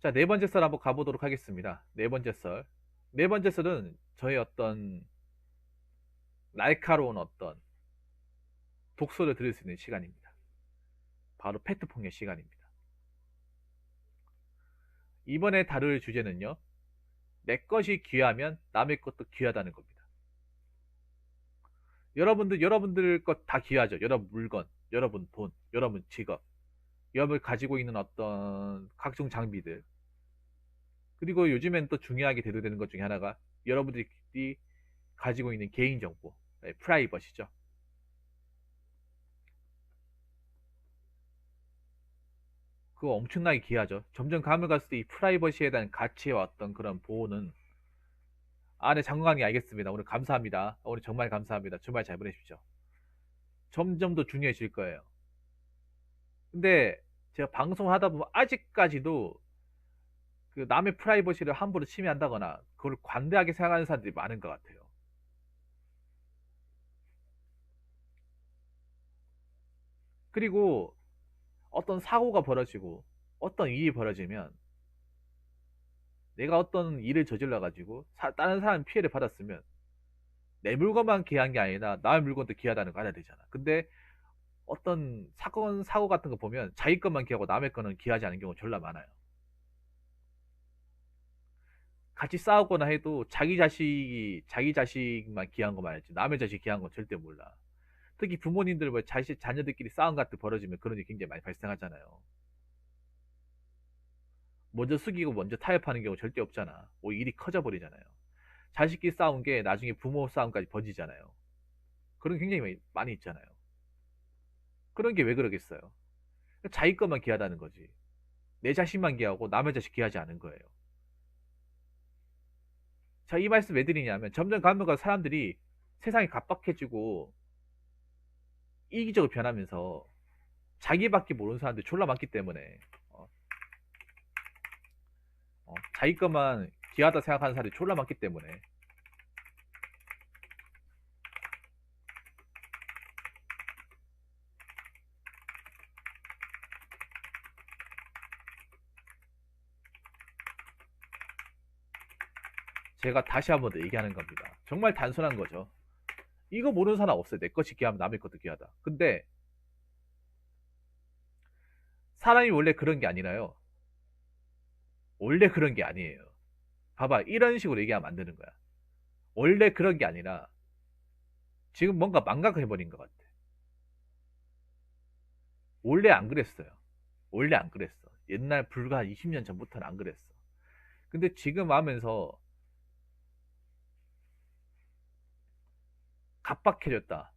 자, 네 번째 썰 한번 가보도록 하겠습니다. 네 번째 썰. 네 번째 썰은 저의 어떤 날카로운 어떤 독소를 들을 수 있는 시간입니다. 바로 페트폭의 시간입니다. 이번에 다룰 주제는요. 내 것이 귀하면 남의 것도 귀하다는 겁니다. 여러분들 것 다 귀하죠. 여러분 물건, 여러분 돈, 여러분 직업, 여러분 가지고 있는 어떤 각종 장비들. 그리고 요즘엔 또 중요하게 대두되는 것 중에 하나가 여러분들이 가지고 있는 개인정보, 프라이버시죠. 그거 엄청나게 귀하죠. 점점 가면 갈수록 이 프라이버시에 대한 가치와 어떤 그런 보호는 네, 장관님 알겠습니다. 오늘 감사합니다. 오늘 정말 감사합니다. 주말 잘 보내십시오. 점점 더 중요해질 거예요. 근데 제가 방송을 하다 보면 아직까지도 그 남의 프라이버시를 함부로 침해한다거나 그걸 관대하게 생각하는 사람들이 많은 것 같아요. 그리고 어떤 사고가 벌어지고 어떤 일이 벌어지면 내가 어떤 일을 저질러 가지고 다른 사람 피해를 받았으면 내 물건만 귀한 게 아니라 남의 물건도 귀하다는 거 알아야 되잖아. 근데 어떤 사건 사고 같은 거 보면 자기 것만 귀하고 남의 거는 귀하지 않은 경우 졸라 많아요. 같이 싸우거나 해도 자기 자식만 귀한 거만 알지 남의 자식 귀한 건 절대 몰라. 특히 부모님들 뭐 자식 자녀들끼리 싸움 같은 거 벌어지면 그런 일이 굉장히 많이 발생하잖아요. 먼저 숙이고 먼저 타협하는 경우 절대 없잖아. 뭐 일이 커져 버리잖아요. 자식끼리 싸운 게 나중에 부모 싸움까지 번지잖아요. 그런 게 굉장히 많이 있잖아요. 그런 게 왜 그러겠어요? 자기 것만 귀하다는 거지. 내 자식만 귀하고 남의 자식 귀하지 않은 거예요. 자, 이 말씀 왜 드리냐면 점점 가면 갈수록 사람들이 세상이 각박해지고 이기적으로 변하면서 자기밖에 모르는 사람들이 졸라 많기 때문에 어, 자기 것만 귀하다 생각하는 사람들이 졸라 많기 때문에 제가 다시 한번 더 얘기하는 겁니다. 정말 단순한 거죠. 이거 모르는 사람 없어요. 내 것이 귀하면 남의 것도 귀하다. 근데 사람이 원래 그런 게 아니라요. 원래 그런 게 아니에요. 봐봐. 이런 식으로 얘기하면 안 되는 거야. 원래 그런 게 아니라 지금 뭔가 망각해버린 것 같아. 원래 안 그랬어요. 원래 안 그랬어. 옛날 불과 한 20년 전부터는 안 그랬어. 근데 지금 하면서 각박해졌다.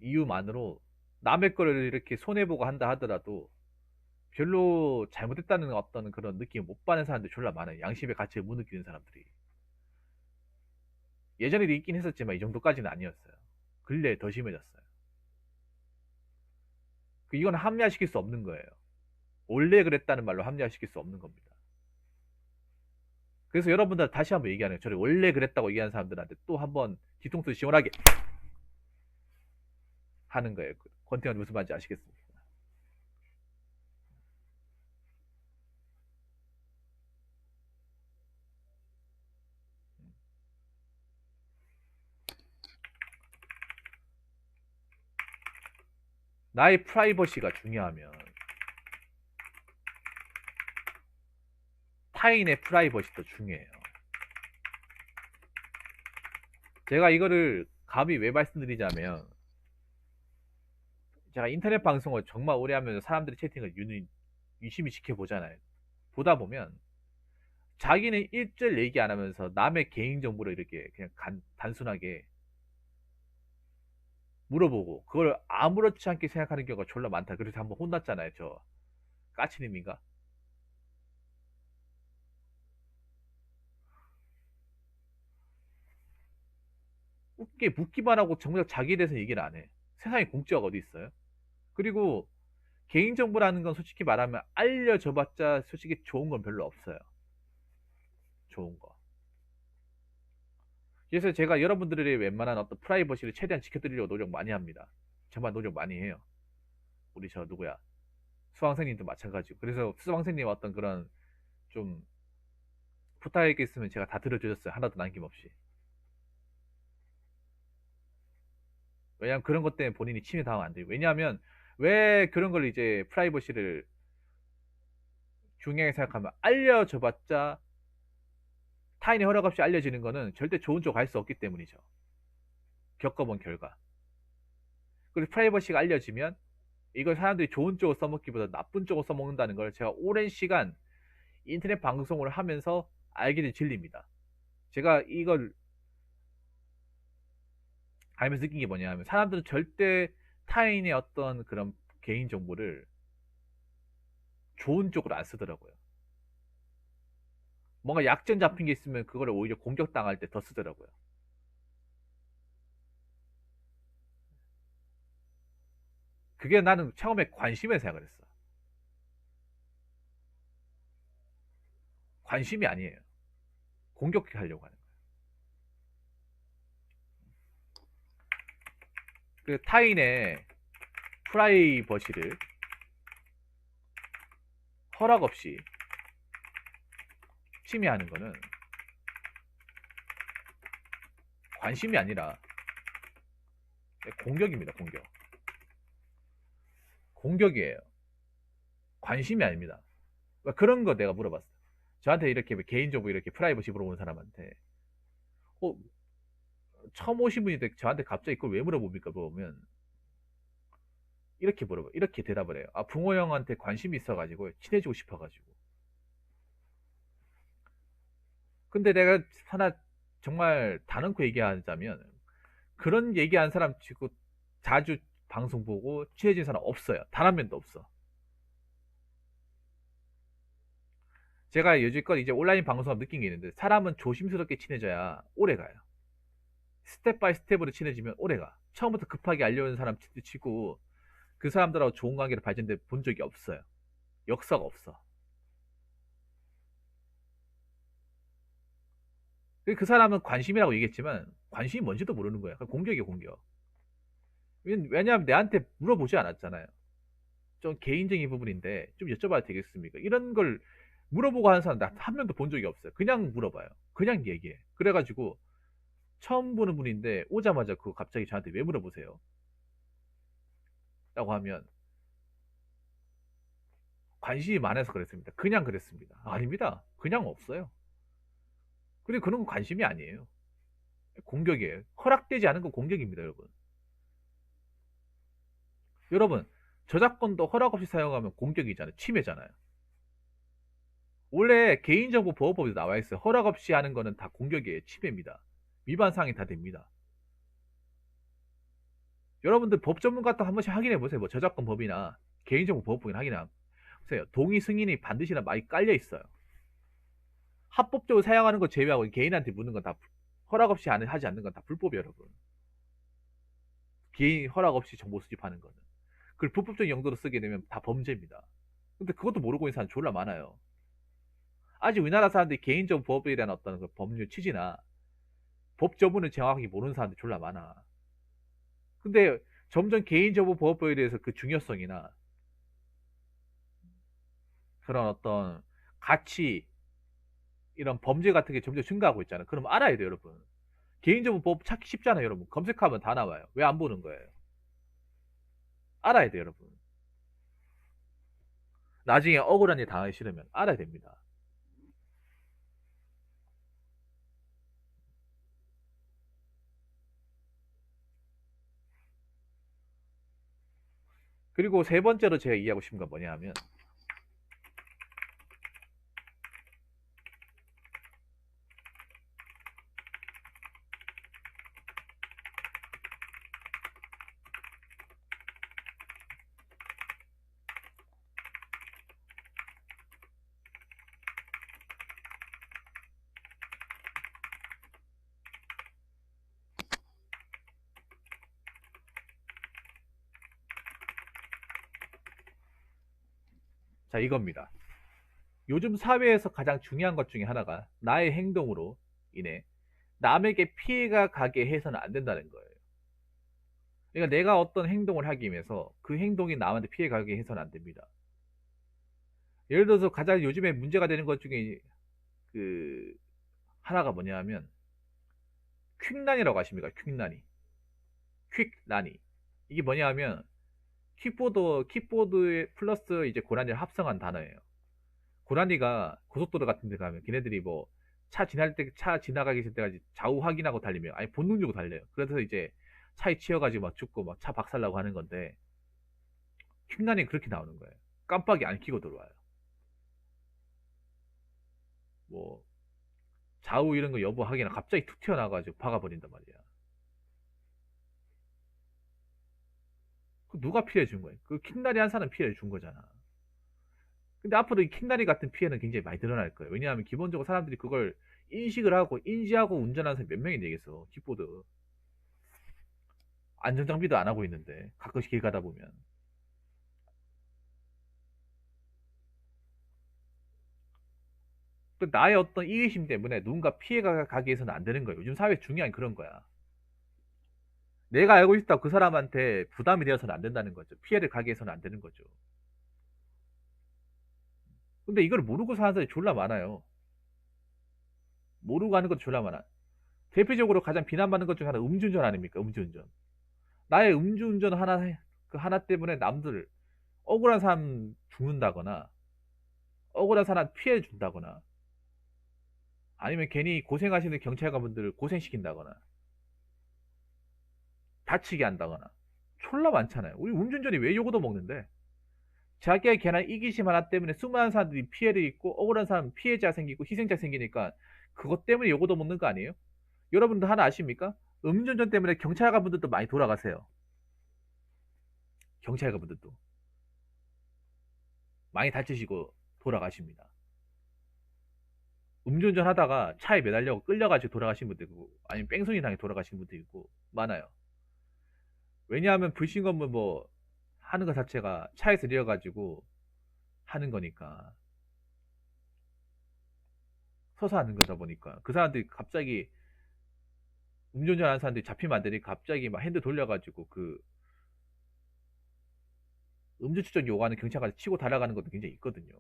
이유만으로 남의 거를 이렇게 손해보고 한다 하더라도 별로 잘못했다는 어떤 그런 느낌 못 받는 사람들이 졸라 많아요. 양심의 가치를 못 느끼는 사람들이. 예전에도 있긴 했었지만 이 정도까지는 아니었어요. 근래에 더 심해졌어요. 이건 합리화시킬 수 없는 거예요. 원래 그랬다는 말로 합리화시킬 수 없는 겁니다. 그래서 여러분들 다시 한번 얘기하는 거예요. 저를 원래 그랬다고 얘기하는 사람들한테 또 한번 뒤통수 시원하게 하는 거예요. 권태현 무슨 말인지 아시겠습니까? 나의 프라이버시가 중요하면 타인의 프라이버시도 중요해요. 제가 이거를 감히 왜 말씀드리자면 제가 인터넷 방송을 정말 오래 하면서 사람들의 채팅을 유심히 지켜보잖아요. 보다 보면 자기는 일절 얘기 안 하면서 남의 개인정보를 이렇게 그냥 단순하게 물어보고 그걸 아무렇지 않게 생각하는 경우가 졸라 많다. 그래서 한번 혼났잖아요. 저 까치님인가? 웃게 묻기만 하고 정작 자기에 대해서 얘기를 안 해. 세상에 공짜가 어디 있어요? 그리고 개인정보라는 건 솔직히 말하면 알려줘봤자 솔직히 좋은 건 별로 없어요. 좋은 거. 그래서 제가 여러분들의 웬만한 어떤 프라이버시를 최대한 지켜드리려고 노력 많이 합니다. 정말 노력 많이 해요. 우리 저 누구야? 수강생님도 마찬가지고. 그래서 수강생님 어떤 그런 좀 부탁이 있으면 제가 다 들어드렸어요. 하나도 남김없이. 왜냐하면 그런 것 때문에 본인이 침해 당하면 안 돼요. 왜냐하면 왜 그런 걸 이제 프라이버시를 중요하게 생각하면, 알려줘봤자 타인의 허락 없이 알려지는 거는 절대 좋은 쪽 갈 수 없기 때문이죠. 겪어본 결과. 그리고 프라이버시가 알려지면 이걸 사람들이 좋은 쪽으로 써먹기보다 나쁜 쪽으로 써먹는다는 걸 제가 오랜 시간 인터넷 방송을 하면서 알게 된 진리입니다. 제가 이걸 알면서 느낀 게 뭐냐면, 사람들은 절대 타인의 어떤 그런 개인 정보를 좋은 쪽으로 안 쓰더라고요. 뭔가 약점 잡힌 게 있으면 그걸 오히려 공격당할 때 더 쓰더라고요. 그게 나는 처음에 관심에 생각을 했어. 관심이 아니에요. 공격하려고 하는 거예요. 그 타인의 프라이버시를 허락 없이 침해하는 거는 관심이 아니라 공격입니다. 공격. 공격이에요. 관심이 아닙니다. 그런 거 내가 물어봤어. 저한테 이렇게 개인정보 이렇게 프라이버시 물어보는 사람한테, 어, 처음 오신 분인데 저한테 갑자기 그걸 왜 물어봅니까? 물어보면 이렇게 물어봐. 이렇게 대답을 해요. 아, 붕어 형한테 관심이 있어가지고 친해지고 싶어가지고. 근데 내가 하나 정말 단언코 얘기하자면, 그런 얘기한 사람 치고 자주 방송 보고 친해진 사람 없어요. 단 한 명도 없어. 제가 여지껏 이제 온라인 방송하면 느낀 게 있는데, 사람은 조심스럽게 친해져야 오래 가요. 스텝 바이 스텝으로 친해지면 오래 가. 처음부터 급하게 알려오는 사람 치고 그 사람들하고 좋은 관계를 발전돼 본 적이 없어요. 역사가 없어. 그 사람은 관심이라고 얘기했지만 관심이 뭔지도 모르는 거야. 공격이에요, 공격. 왜냐하면 내한테 물어보지 않았잖아요. 좀 개인적인 부분인데 좀 여쭤봐도 되겠습니까? 이런 걸 물어보고 하는 사람 나 한 명도 본 적이 없어요. 그냥 물어봐요. 그냥 얘기해. 그래가지고 처음 보는 분인데 오자마자 그거 갑자기 저한테 왜 물어보세요? 라고 하면 관심이 많아서 그랬습니다. 그냥 그랬습니다. 아닙니다. 그냥 없어요. 그리고 그런 건 관심이 아니에요. 공격이에요. 허락되지 않은 건 공격입니다, 여러분. 여러분, 저작권도 허락 없이 사용하면 공격이잖아요. 침해잖아요. 원래 개인정보 보호법에 나와 있어요. 허락 없이 하는 거는 다 공격이에요. 침해입니다. 위반 사항이 다 됩니다. 여러분들 법 전문가 한 번씩 확인해 보세요. 뭐 저작권 법이나 개인정보 보호법이나 확인해 보세요. 동의 승인이 반드시나 많이 깔려 있어요. 합법적으로 사용하는 거 제외하고 개인한테 묻는 건 다 허락 없이 하지 않는 건 다 불법이에요, 여러분. 개인 허락 없이 정보 수집하는 거는. 그걸 불법적인 용도로 쓰게 되면 다 범죄입니다. 근데 그것도 모르고 있는 사람 졸라 많아요. 아직 우리나라 사람들이 개인정보 보호법에 대한 어떤 그 법률 취지나 법 조문을 정확하게 모르는 사람들이 졸라 많아. 근데 점점 개인정보 보호법에 대해서 그 중요성이나 그런 어떤 가치, 이런 범죄 같은 게 점점 증가하고 있잖아요. 그럼 알아야 돼요, 여러분. 개인정보 보호법 찾기 쉽잖아요, 여러분. 검색하면 다 나와요. 왜 안 보는 거예요? 알아야 돼요, 여러분. 나중에 억울한 일 당하기 싫으면 알아야 됩니다. 그리고 세 번째로 제가 이해하고 싶은 건 뭐냐 하면, 자, 이겁니다. 요즘 사회에서 가장 중요한 것 중에 하나가 나의 행동으로 인해 남에게 피해가 가게 해서는 안 된다는 거예요. 그러니까 내가 어떤 행동을 하기 위해서 그 행동이 남한테 피해 가게 해서는 안 됩니다. 예를 들어서 가장 요즘에 문제가 되는 것 중에 그 하나가 뭐냐면 퀵란이라고 아십니까? 퀵란이. 퀵란이. 이게 뭐냐면 키보드에 플러스 이제 고라니를 합성한 단어예요. 고라니가 고속도로 같은 데 가면 걔네들이 뭐 차 지나가기 있을 때까지 좌우 확인하고 달리면 아니 본능적으로 달려요. 그래서 이제 차에 치여가지고 막 죽고 막 차 박살나고 하는 건데 퀵란이 그렇게 나오는 거예요. 깜빡이 안 켜고 들어와요. 뭐 좌우 이런 거 여부 확인하 갑자기 툭 튀어나와가지고 박아버린단 말이야. 그 누가 피해 준 거예요? 그 퀵란이 한 사람 피해 준 거잖아. 근데 앞으로 이 킹다리 같은 피해는 굉장히 많이 늘어날 거예요. 왜냐하면 기본적으로 사람들이 그걸 인식을 하고 인지하고 운전하는 사람이 몇 명이 되겠어. 킥보드. 안전장비도 안 하고 있는데 가끔씩 길 가다 보면. 그 나의 어떤 이해심 때문에 누군가 피해가 가게 해서는 안 되는 거예요. 요즘 사회 중요한 그런 거야. 내가 알고 있다고 그 사람한테 부담이 되어서는 안 된다는 거죠. 피해를 가게 해서는 안 되는 거죠. 근데 이걸 모르고 사는 사람이 졸라 많아요. 모르고 하는 것도 졸라 많아. 대표적으로 가장 비난받는 것 중에 하나 음주운전 아닙니까? 음주운전. 나의 음주운전 하나 그 하나 때문에 남들 억울한 사람 죽는다거나 억울한 사람 피해 준다거나 아니면 괜히 고생하시는 경찰관분들을 고생시킨다거나 다치게 한다거나 졸라 많잖아요. 우리 음주운전이 왜 요거도 먹는데 자기의 괜한 이기심 하나 때문에 수많은 사람들이 피해를 입고 억울한 사람 피해자 생기고 희생자 생기니까 그것 때문에 요거도 먹는 거 아니에요? 여러분들 하나 아십니까? 음주운전 때문에 경찰관분들도 많이 돌아가세요. 경찰관분들도 많이 다치시고 돌아가십니다. 음주운전 하다가 차에 매달려 끌려가지고 돌아가신 분도 있고 아니면 뺑소니 당해 돌아가신 분도 있고 많아요. 왜냐하면 불신검문 뭐 하는 것 자체가 차에서 내려가지고 하는 거니까 서서 하는 거다 보니까 그 사람들이 갑자기 음주운전 하는 사람들이 잡히면 안 되니까 갑자기 막 핸들 돌려가지고 그 음주 추적 요구하는 경찰까지 치고 달아가는 것도 굉장히 있거든요.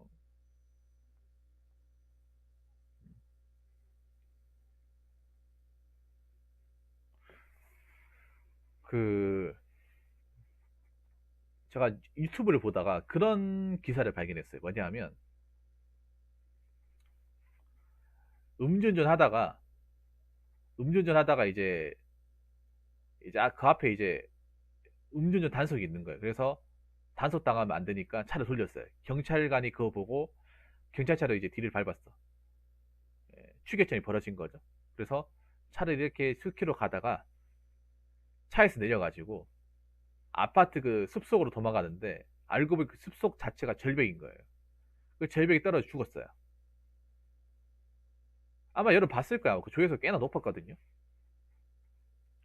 그 제가 유튜브를 보다가 그런 기사를 발견했어요. 뭐냐면 음주운전 하다가 음주운전 하다가 이제 그 앞에 이제 음주운전 단속이 있는 거예요. 그래서 단속 당하면 안 되니까 차를 돌렸어요. 경찰관이 그거 보고 경찰차로 이제 뒤를 밟았어. 추격전이 벌어진 거죠. 그래서 차를 이렇게 수키로 가다가 차에서 내려가지고 아파트 그 숲속으로 도망가는데 알고 보니 그 숲속 자체가 절벽인 거예요. 그 절벽에 떨어져 죽었어요. 아마 여러분 봤을 거야. 그 조회수 꽤나 높았거든요.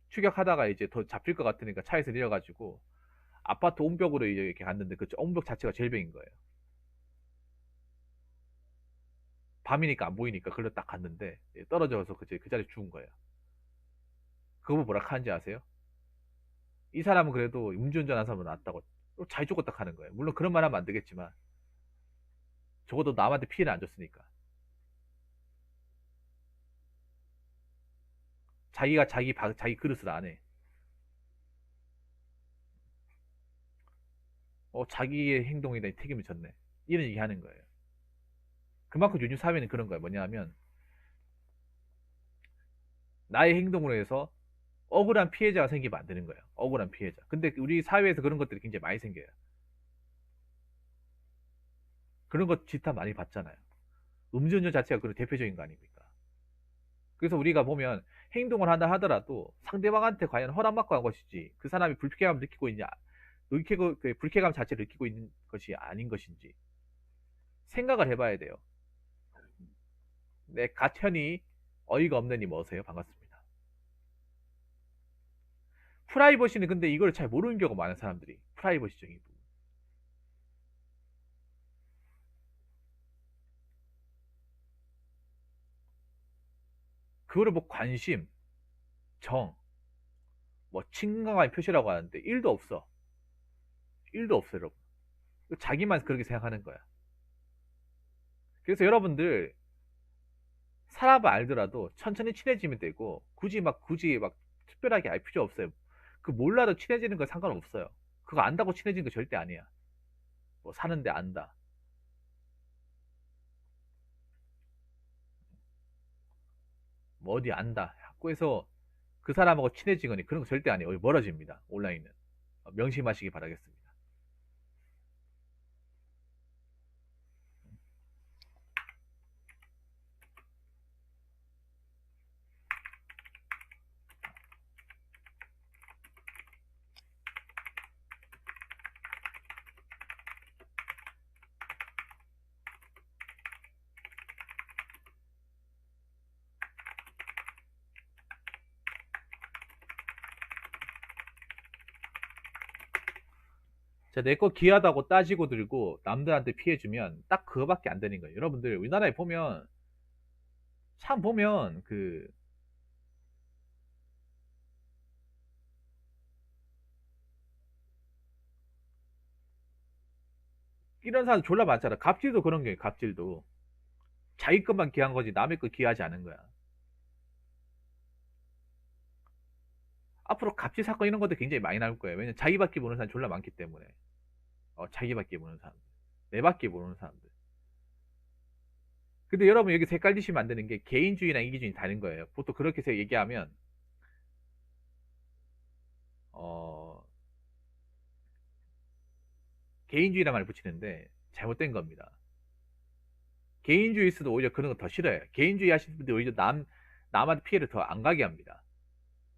추격하다가 이제 더 잡힐 것 같으니까 차에서 내려가지고 아파트 옹벽으로 이제 이렇게 갔는데 그 옹벽 자체가 절벽인 거예요. 밤이니까 안 보이니까 글로 딱 갔는데 떨어져서 그 자리에 죽은 거예요. 그거 뭐라 하는지 아세요? 이 사람은 그래도 음주운전 한 사람은 낫다고 잘 죽었다 하는 거예요. 물론 그런 말 하면 안 되겠지만 적어도 남한테 피해를 안 줬으니까. 자기가 자기 그릇을 안 해. 자기의 행동에 대한 책임을 졌네. 이런 얘기 하는 거예요. 그만큼 요즘 사회는 그런 거예요. 뭐냐 하면 나의 행동으로 해서 억울한 피해자가 생기면 안 되는 거예요. 억울한 피해자. 근데 우리 사회에서 그런 것들이 굉장히 많이 생겨요. 그런 것 지타 많이 봤잖아요. 음주운전 자체가 그런 대표적인 거 아닙니까? 그래서 우리가 보면 행동을 한다 하더라도 상대방한테 과연 허락받고 한 것이지 그 사람이 불쾌감을 느끼고 있냐, 그 불쾌감 자체를 느끼고 있는 것이 아닌 것인지 생각을 해봐야 돼요. 내 가천이 어이가 없느니 뭐세요? 반갑습니다. 프라이버시는 근데 이걸 잘 모르는 경우가 많은 사람들이 프라이버시적인 부분. 그거를 뭐 관심, 정, 뭐 친근감의 표시라고 하는데 1도 없어. 1도 없어, 여러분. 자기만 그렇게 생각하는 거야. 그래서 여러분들 사람을 알더라도 천천히 친해지면 되고 굳이 막 특별하게 알 필요 없어요. 그 몰라도 친해지는 건 상관없어요. 그거 안다고 친해지는 거 절대 아니야. 뭐 사는데 안다. 뭐 어디 안다. 학교에서 그 사람하고 친해지거니 그런 거 절대 아니에요. 멀어집니다. 온라인은. 명심하시기 바라겠습니다. 자, 내 거 귀하다고 따지고 들고 남들한테 피해주면 딱 그거밖에 안 되는 거예요. 여러분들 우리나라에 보면 참 보면 그 이런 사람 졸라 많잖아. 갑질도 그런 게 갑질도 자기 것만 귀한 거지 남의 거 귀하지 않은 거야. 앞으로 갑질 사건 이런 것도 굉장히 많이 나올 거예요. 왜냐면 자기밖에 모르는 사람 졸라 많기 때문에. 자기밖에 모르는 사람들, 내밖에 모르는 사람들. 근데 여러분 여기 헷갈리시면 안 되는 게 개인주의랑 이기주의 다른 거예요. 보통 그렇게 해서 얘기하면 어, 개인주의란 말을 붙이는데 잘못된 겁니다. 개인주의수도 오히려 그런 거 더 싫어요. 개인주의 하시는 분들 오히려 남한테 피해를 더 안 가게 합니다.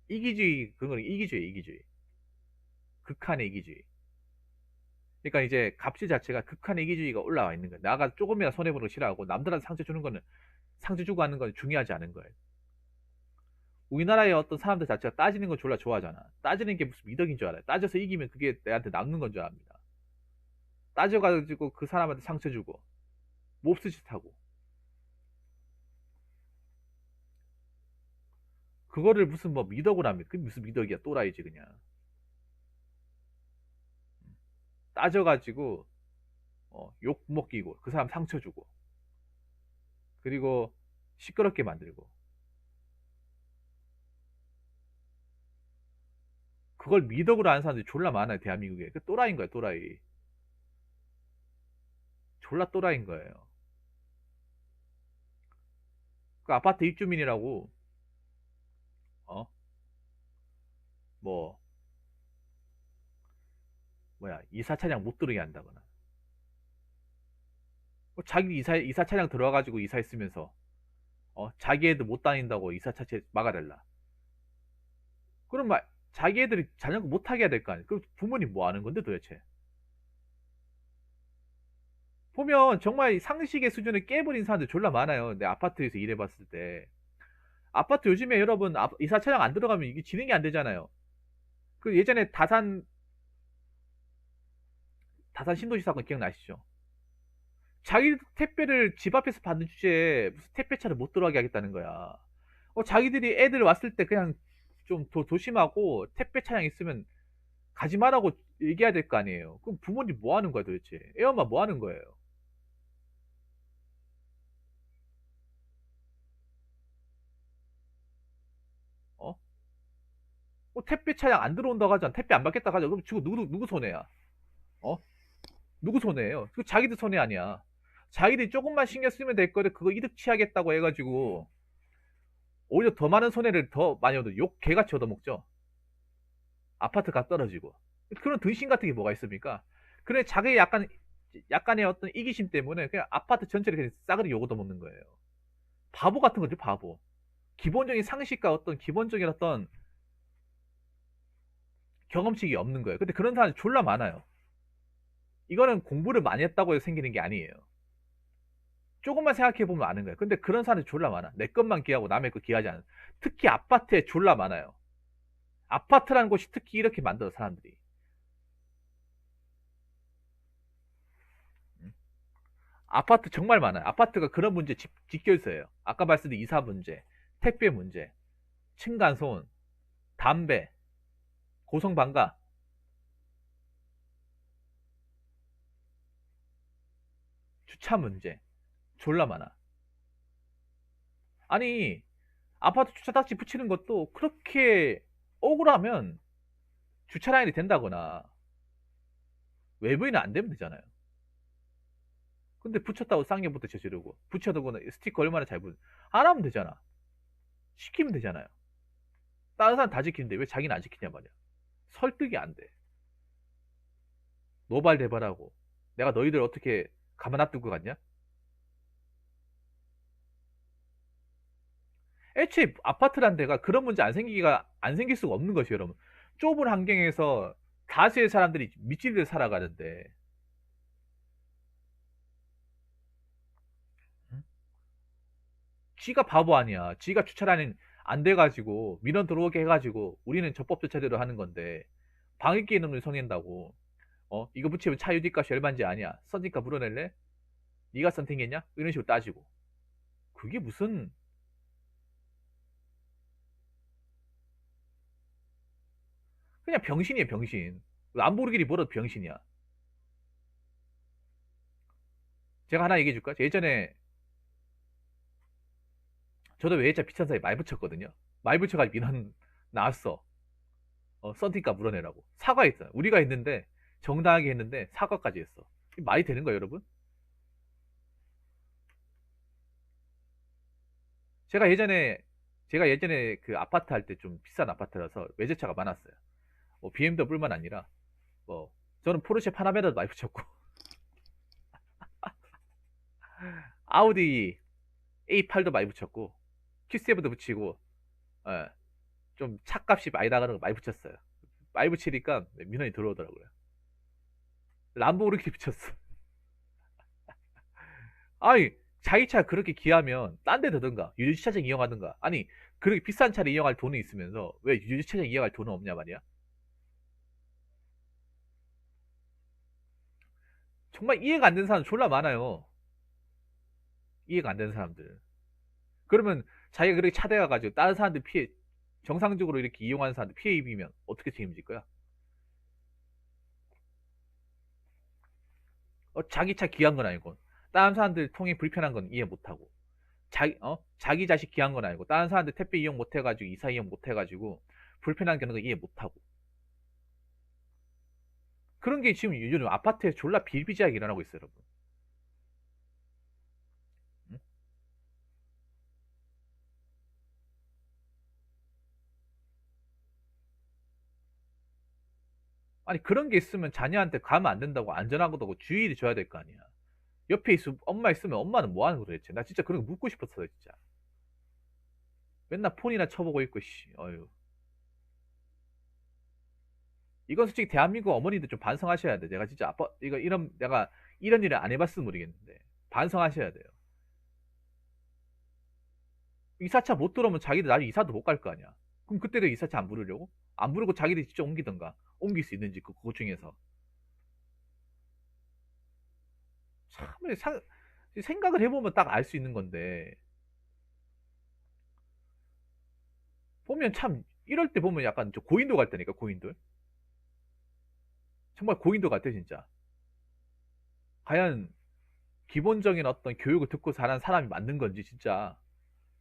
이기주의, 그런 건 이기주의, 이기주의. 극한의 이기주의. 그러니까 이제 갑질 자체가 극한의 이기주의가 올라와 있는 거예요. 나가 조금이라도 손해보는 거 싫어하고 남들한테 상처 주는 거는 상처 주고 하는 건 중요하지 않은 거예요. 우리나라의 어떤 사람들 자체가 따지는 거 졸라 좋아하잖아. 따지는 게 무슨 미덕인 줄 알아요. 따져서 이기면 그게 내한테 남는 건 줄 압니다. 따져가지고 그 사람한테 상처 주고 몹쓸 짓 하고 그거를 무슨 뭐 미덕을 합니까? 그게 무슨 미덕이야? 또라이지 그냥. 따져가지고 욕 먹이고 그 사람 상처 주고 그리고 시끄럽게 만들고 그걸 미덕으로 하는 사람들이 졸라 많아요 대한민국에. 그 또라이인 거야 또라이. 졸라 또라이인 거예요. 그 아파트 입주민이라고 어 뭐 뭐야 이사 차량 못 들어오게 한다거나 자기 이사 차량 들어와가지고 이사했으면서 자기 애들 못 다닌다고 이사 차체 막아달라. 그럼 막 자기 애들이 자전거 못 타게 해야 될 거 아니야. 그 부모님 뭐 하는 건데 도대체. 보면 정말 상식의 수준을 깨버린 사람들 졸라 많아요. 내 아파트에서 일해봤을 때. 아파트 요즘에 여러분 이사 차량 안 들어가면 이게 진행이 안 되잖아요. 그 예전에 다산 신도시 사건 기억나시죠? 자기 택배를 집 앞에서 받는 주제에 무슨 택배차를 못 들어가게 하겠다는 거야. 자기들이 애들 왔을 때 그냥 좀 조심하고 택배 차량 있으면 가지 말라고 얘기해야 될 거 아니에요. 그럼 부모님 뭐 하는 거야 도대체? 애 엄마 뭐 하는 거예요? 어? 택배 차량 안 들어온다고 하잖아. 택배 안 받겠다고 하잖아. 그럼 지금 누구 손해야? 어? 누구 손해예요? 그 자기들 손해 아니야. 자기들이 조금만 신경 쓰면 될 거를 그거 이득 취하겠다고 해가지고 오히려 더 많은 손해를 더 많이 얻어 욕 개같이 얻어먹죠. 아파트 값 떨어지고 그런 등신 같은 게 뭐가 있습니까? 그래 자기 약간의 어떤 이기심 때문에 그냥 아파트 전체를 그냥 싸그리 욕 얻어먹는 거예요. 바보 같은 거죠 바보. 기본적인 상식과 어떤 기본적인 어떤 경험치가 없는 거예요. 근데 그런 사람이 졸라 많아요. 이거는 공부를 많이 했다고 해서 생기는 게 아니에요. 조금만 생각해 보면 아는 거예요. 근데 그런 사람이 졸라 많아. 내 것만 귀하고 남의 거 귀하지 않은. 특히 아파트에 졸라 많아요. 아파트라는 곳이 특히 이렇게 만들어 사람들이. 음. 아파트 정말 많아요. 아파트가 그런 문제 지켜 있어요. 아까 말씀드린 이사 문제, 택배 문제, 층간소음, 담배, 고성방가, 주차 문제, 졸라 많아. 아니, 아파트 주차 딱지 붙이는 것도 그렇게 억울하면 주차 라인이 된다거나 외부인은 안 되면 되잖아요. 근데 붙였다고 쌍욕부터 저지르고 붙여두거나 스티커 얼마나 잘 붙, 안 하면 되잖아. 시키면 되잖아요. 다른 사람 다 지키는데 왜 자기는 안 지키냐 말이야. 설득이 안 돼. 노발대발하고 내가 너희들 어떻게 가만 놔둘 것 같냐? 애초에 아파트란 데가 그런 문제 안 생길 수가 없는 것이에요, 여러분. 좁은 환경에서 다수의 사람들이 미치듯 살아가는데 응? 지가 바보 아니야. 지가 주차라는 안 돼가지고 민원 들어오게 해가지고 우리는 적법조차대로 하는 건데 방귀 뀌는 놈을 성낸다고. 이거 붙이면 차 유지값이 얼마인지 아냐? 선진가 물어낼래? 네가 선택했냐? 이런 식으로 따지고. 그게 무슨, 그냥 병신이에요, 병신. 람보르기니 뭐라도 병신이야. 제가 하나 얘기해 줄까? 예전에 저도 외제차 비싼 사이 많이 붙였거든요. 많이 붙여가지고 민원 나왔어. 썬팅값 물어내라고. 사과했어요. 우리가 했는데, 정당하게 했는데, 사과까지 했어. 이게 말이 되는 거예요, 여러분? 제가 예전에, 제가 예전에 그 아파트 할 때 좀 비싼 아파트라서 외제차가 많았어요. 뭐 BMW뿐만 아니라, 뭐, 저는 포르쉐 파나메라도 많이 붙였고, 아우디 A8도 많이 붙였고, Q7도 붙이고, 예, 좀 차값이 많이 나가는 거 많이 붙였어요. 많이 붙이니까 민원이 들어오더라고요. 람보르기니 붙였어. 아니, 자기 차 그렇게 귀하면 딴 데 더든가 유주차장 이용하든가. 아니, 그렇게 비싼 차를 이용할 돈이 있으면서 왜 유주차장 이용할 돈은 없냐 말이야. 정말 이해가 안 되는 사람 졸라 많아요. 이해가 안 되는 사람들. 그러면 자기가 그렇게 차대가 가지고 다른 사람들 피해, 정상적으로 이렇게 이용하는 사람들 피해 입으면 어떻게 책임질 거야? 자기 차 귀한 건 아니고 다른 사람들 통행 불편한 건 이해 못하고, 자기 자식 귀한 건 아니고 다른 사람들 택배 이용 못해가지고 이사 이용 못해가지고 불편한 경우는 이해 못하고, 그런 게 지금 요즘 아파트에 졸라 비일비재하게 일어나고 있어요, 여러분. 응? 아니, 그런 게 있으면 자녀한테 가면 안 된다고 안전하다고 주의를 줘야 될 거 아니야. 옆에 엄마 있으면 엄마는 뭐 하는 거야, 대체? 나 진짜 그런 거 묻고 싶었어요, 진짜. 맨날 폰이나 쳐보고 있고, 씨, 어휴. 이건 솔직히 대한민국 어머니들 좀 반성하셔야 돼. 내가 진짜 내가 이런 일을 안 해봤으면 모르겠는데. 반성하셔야 돼요. 이사차 못 들어오면 자기들 나중에 이사도 못 갈 거 아니야. 그럼 그때도 이사차 안 부르려고? 안 부르고 자기들이 직접 옮기던가. 옮길 수 있는지, 그것 중에서. 참, 생각을 해보면 딱 알 수 있는 건데. 보면 참, 이럴 때 보면 약간 저 고인도 같다니까, 고인돌. 정말 고인도 같아, 진짜. 과연 기본적인 어떤 교육을 듣고 자란 사람이 맞는 건지, 진짜.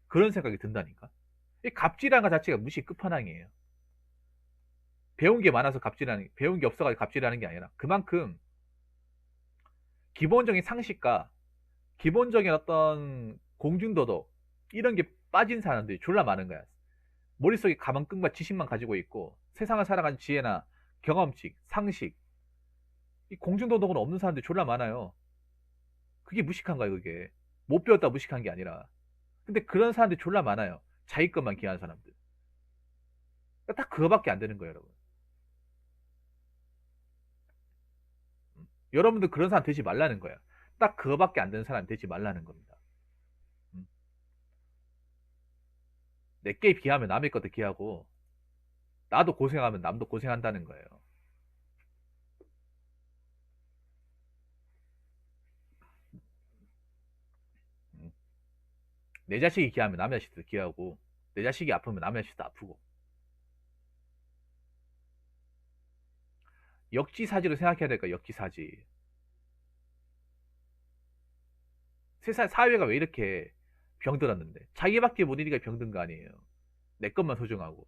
그런 생각이 든다니까. 이 갑질하는 것 자체가 무시 끝판왕이에요. 배운 게 많아서 배운 게 없어가지고 갑질하는 게 아니라, 그만큼 기본적인 상식과 기본적인 어떤 공중도덕, 이런 게 빠진 사람들이 졸라 많은 거야. 머릿속에 가만끈과 지식만 가지고 있고 세상을 살아가는 지혜나 경험치, 상식, 이 공중도덕은 없는 사람들이 졸라 많아요. 그게 무식한 거야, 그게. 못 배웠다 무식한 게 아니라. 근데 그런 사람들이 졸라 많아요. 자기 것만 기하는 사람들. 그러니까 딱 그거밖에 안 되는 거예요, 여러분. 여러분들 그런 사람 되지 말라는 거야. 딱 그거밖에 안 되는 사람 되지 말라는 겁니다. 음. 내게 비하면 남의 것도 기하고, 나도 고생하면 남도 고생한다는 거예요. 음. 내 자식이 기하면 남의 자식도 기하고, 내 자식이 아프면 남의 자식도 아프고. 역지사지로 생각해야 될까, 역지사지. 세상 사회가 왜 이렇게 병들었는데 자기밖에 못 이니까 병든 거 아니에요. 내 것만 소중하고.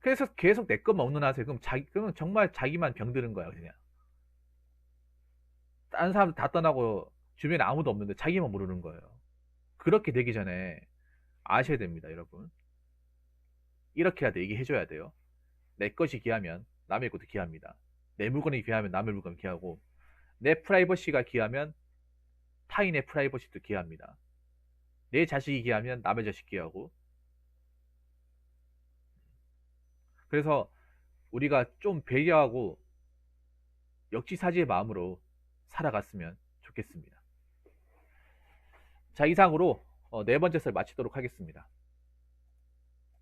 그래서 계속 내 것만 운운하세요. 그럼 정말 자기만 병드는 거야 그냥. 다른 사람 다 떠나고 주변에 아무도 없는데 자기만 모르는 거예요. 그렇게 되기 전에 아셔야 됩니다, 여러분. 이렇게라도 얘기해줘야 돼요. 내 것이 귀하면 남의 것도 귀합니다. 내 물건이 귀하면 남의 물건이 귀하고, 내 프라이버시가 귀하면 타인의 프라이버시도 귀합니다. 내 자식이 귀하면 남의 자식 귀하고. 그래서 우리가 좀 배려하고 역지사지의 마음으로 살아갔으면 좋겠습니다. 자, 이상으로 네 번째 썰 마치도록 하겠습니다.